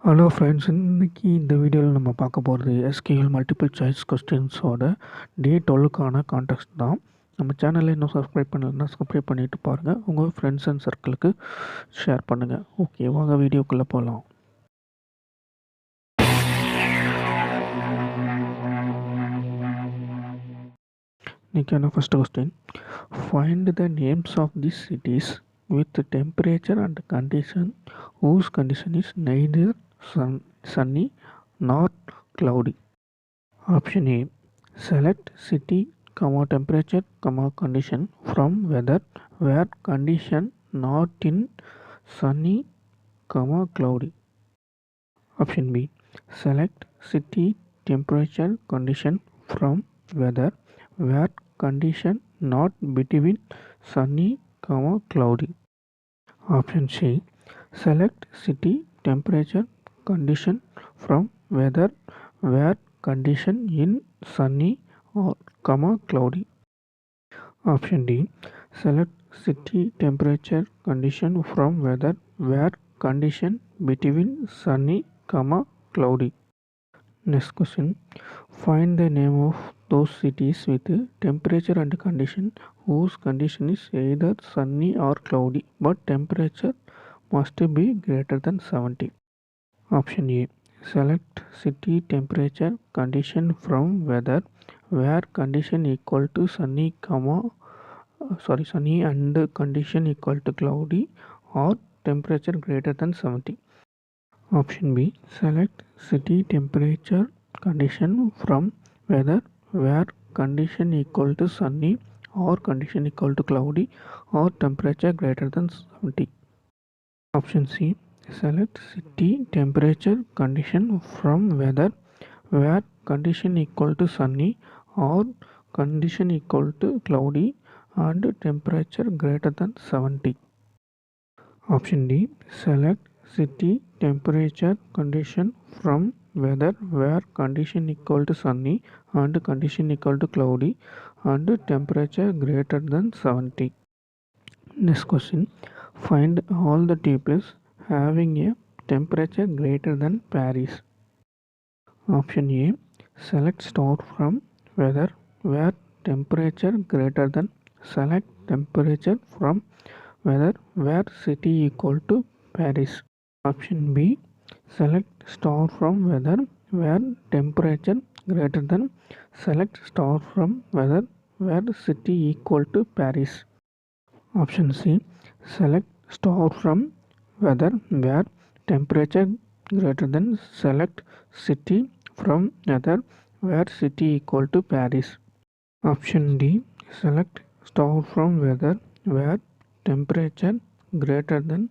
Hello friends, இன்னைக்கு இந்த வீடியோவில் நம்ம பார்க்க போகிறது SQL மல்டிபிள் சாய்ஸ் கொஸ்டின்ஸோட டே 12க்கான கான்டெக்ட் தான். நம்ம சேனலில் இன்னும் சப்ஸ்கிரைப் பண்ணலைன்னா சப்ஸ்கிரைப் பண்ணிவிட்டு பாருங்கள், உங்கள் ஃப்ரெண்ட்ஸ் அண்ட் சர்க்கிளுக்கு ஷேர் பண்ணுங்கள். ஓகே, வாங்க வீடியோக்குள்ளே போகலாம். இன்றைக்கான first question, find the names of the cities with temperature and condition whose condition is neither sunny nor cloudy. Option A, select city, temperature, condition from weather where condition not in sunny, cloudy. Option B, select city, temperature, condition from weather where condition not between sunny, cloudy. Option C, select city, temperature, condition from weather where condition in sunny or cloudy. Option D, select city, temperature, condition from weather where condition between sunny, cloudy. Next question, find the name of those cities with temperature and condition whose condition is either sunny or cloudy but temperature must be greater than 70. Option A, select city, temperature, condition from weather where condition equal to sunny, sunny and condition equal to cloudy or temperature greater than 70. Option B, select city, temperature, condition from weather where condition equal to sunny or condition equal to cloudy or temperature greater than 70. Option C, select city, temperature, condition from weather where condition equal to sunny or condition equal to cloudy and temperature greater than 70. Option D, select city, temperature, condition from weather where condition equal to sunny and condition equal to cloudy and temperature greater than 70. Next question, find all the tables having a temperature greater than Paris. Option A, select star from weather where temperature greater than, select temperature from weather where city equal to Paris. Option B, select star from weather where temperature greater than, select star from weather where city equal to Paris. Option C, select star from weather where temperature greater than, select city from weather where city equal to Paris. Option D, select star from weather where temperature greater than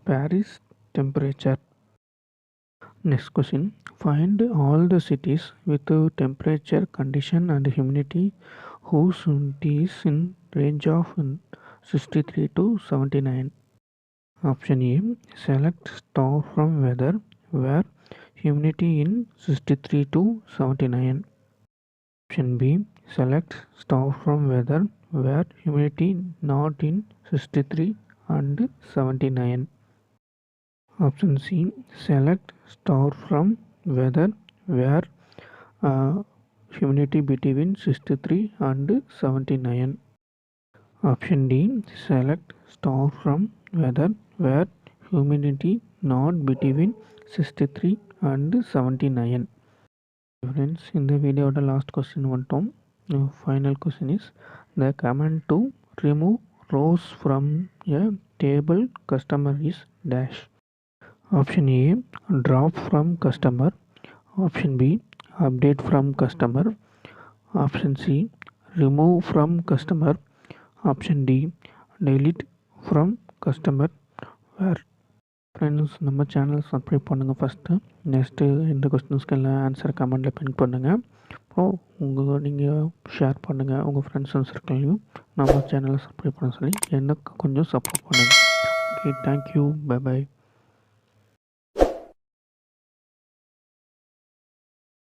Paris temperature. Next question, find all the cities with temperature, condition and humidity whose humidity is in range of 63 to 79. Option A, select star from weather where humidity in 63 to 79. Option B, select star from weather where humidity not in 63 and 79. Option C, select star from weather where humidity between 63 and 79. Option D, select star from weather where humidity not between 63 and 79. Friends, in the video the last question வந்துட்டோம். Final question is, the command to remove rows from a table customer is dash. Option A, drop from customer. Option B, update from customer. Option C, remove from customer. Option D, delete from customer. Where? Friends, நம்ம channel subscribe பண்ணுங்கள் first. Next இந்த கொஸ்டின்ஸ்க்கு எல்லாம் answer கமெண்ட்டில் பின் பண்ணுங்கள். அப்போது நீங்கள் share பண்ணுங்கள் உங்கள் ஃப்ரெண்ட்ஸ் அண்ட் சர்க்கிளையும் நம்ம சேனலை சப்ஸ்கிரைப் பண்ண சொல்லி எனக்கு கொஞ்சம் சப்போர்ட் பண்ணுங்கள். Okay, thank you, bye by.